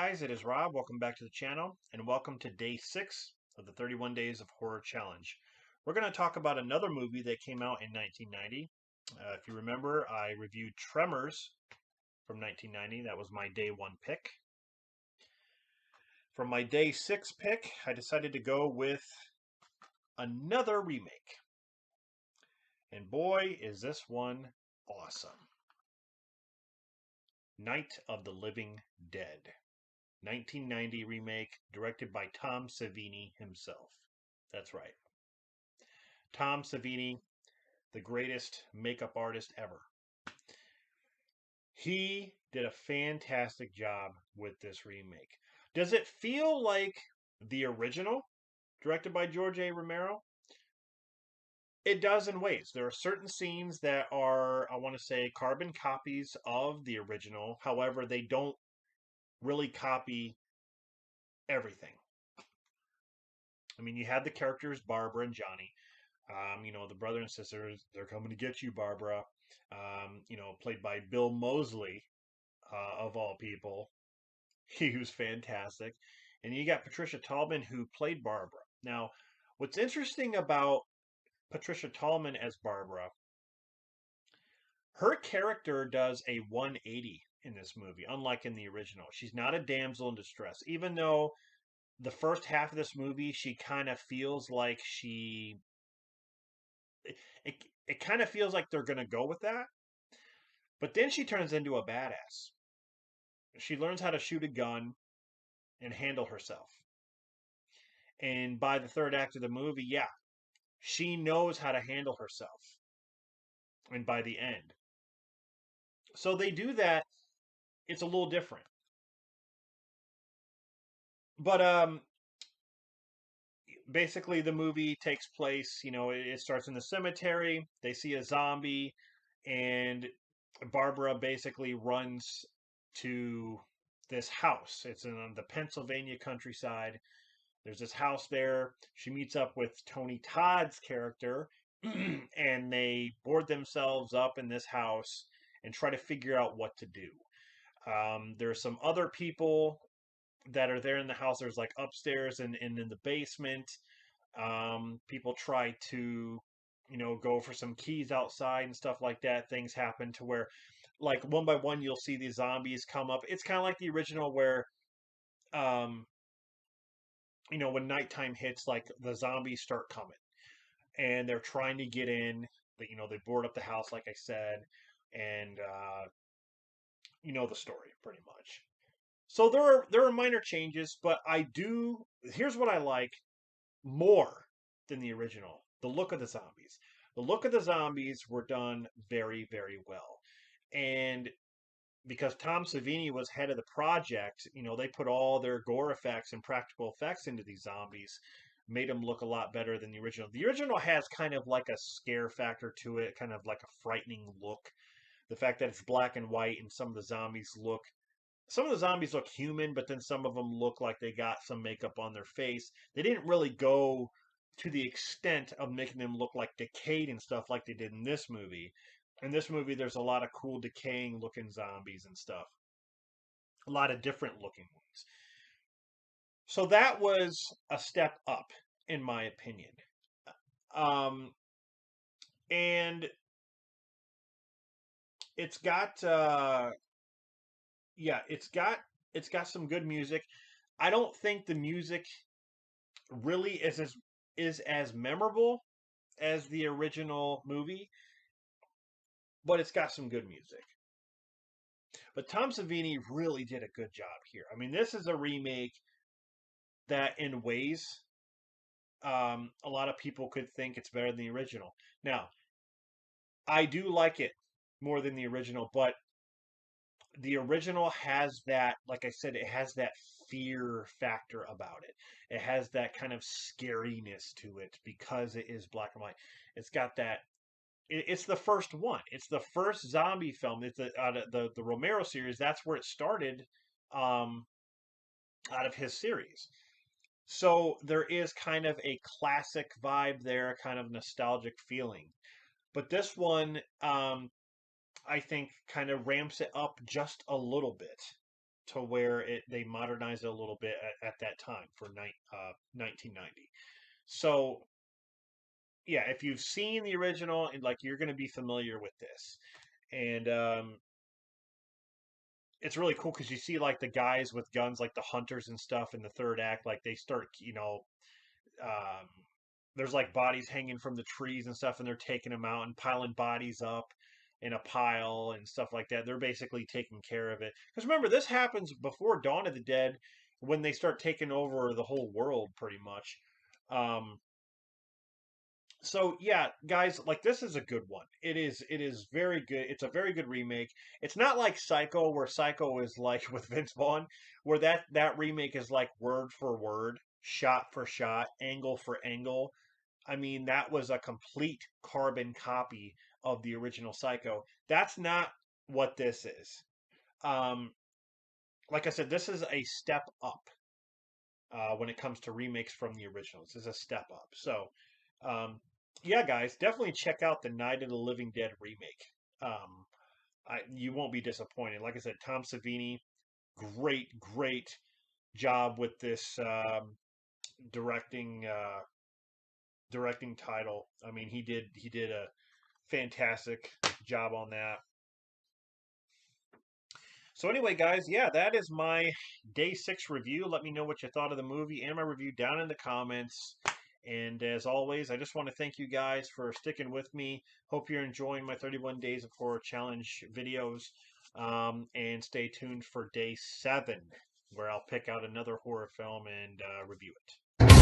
guys, it is Rob. Welcome back to the channel, and welcome to day 6 of the 31 Days of Horror Challenge. We're going to talk about another movie that came out in 1990. If you remember, I reviewed Tremors from 1990. That was my day 1 pick. For my day 6 pick, I decided to go with another remake. And boy, is this one awesome. Night of the Living Dead. 1990 remake, directed by Tom Savini himself. That's right. Tom Savini, the greatest makeup artist ever. He did a fantastic job with this remake. Does it feel like the original, directed by George A. Romero? It does in ways. There are certain scenes that are, I want to say, carbon copies of the original. However, they don't really copy everything. I mean, you had the characters Barbara and Johnny. The brother and sisters, they're coming to get you, Barbara. Played by Bill Moseley, of all people. He was fantastic. And you got Patricia Tallman, who played Barbara. Now, what's interesting about Patricia Tallman as Barbara, her character does a 180 in this movie, unlike in the original. She's not a damsel in distress, even though the first half of this movie, she kind of feels like it kind of feels like they're going to go with that. But then she turns into a badass. She learns how to shoot a gun and handle herself. And by the third act of the movie, yeah, she knows how to handle herself. And by the end. So they do that. It's a little different. But basically the movie takes place, it starts in the cemetery. They see a zombie, and Barbara basically runs to this house. It's in the Pennsylvania countryside. There's this house there. She meets up with Tony Todd's character, and they board themselves up in this house and try to figure out what to do. There's some other people that are there in the house. There's like upstairs and in the basement. People try to, go for some keys outside and stuff like that. Things happen to where, like, one by one, you'll see these zombies come up. It's kind of like the original where, um, when nighttime hits, like the zombies start coming and they're trying to get in. But they board up the house, like I said, and you know the story pretty much. So there are minor changes, but I do. Here's what I like more than the original: the look of the zombies. The look of the zombies were done very, very well, and because Tom Savini was head of the project, they put all their gore effects and practical effects into these zombies, made them look a lot better than the original. The original has kind of like a scare factor to it, kind of like a frightening look. The fact that it's black and white and some of the zombies look human, but then some of them look like they got some makeup on their face. They didn't really go to the extent of making them look like decayed and stuff like they did in this movie. In this movie, there's a lot of cool decaying looking zombies and stuff. A lot of different looking ones. So that was a step up, in my opinion. Um, and it's got, yeah, it's got some good music. I don't think the music really is as memorable as the original movie, but it's got some good music. But Tom Savini really did a good job here. I mean, this is a remake that, in ways, a lot of people could think it's better than the original. Now, I do like it more than the original, but the original has that, like I said, it has that fear factor about it. It has that kind of scariness to it because it is black and white. It's got that. It's the first one. It's the first zombie film. It's out of the Romero series. That's where it started, um, out of his series. So there is kind of a classic vibe there, kind of nostalgic feeling. But this one, I think, kind of ramps it up just a little bit to where they modernized it a little bit at that time for 1990. So yeah, if you've seen the original, and like you're going to be familiar with this, and it's really cool because you see like the guys with guns, like the hunters and stuff in the third act, like they start, um, there's like bodies hanging from the trees and stuff, and they're taking them out and piling bodies up in a pile and stuff like that. They're basically taking care of it. Because remember, this happens before Dawn of the Dead, when they start taking over the whole world, pretty much. Um, so yeah, guys, like this is a good one. It is very good. It's a very good remake. It's not like Psycho, where Psycho is like with Vince Vaughn, where that remake is like word for word, shot for shot, angle for angle. I mean, that was a complete carbon copy of the original Psycho. That's not what this is. Um, like I said, this is a step up when it comes to remakes from the originals. This is a step up. So, um, yeah, guys, definitely check out the Night of the Living Dead remake. Um, you won't be disappointed. Like I said, Tom Savini, great job with this directing directing title. I mean, he did a fantastic job on that. So anyway, guys, yeah, that is my day 6 review. Let me know what you thought of the movie and my review down in the comments. And as always, I just want to thank you guys for sticking with me. Hope you're enjoying my 31 Days of Horror Challenge videos. And stay tuned for day 7, where I'll pick out another horror film and review it.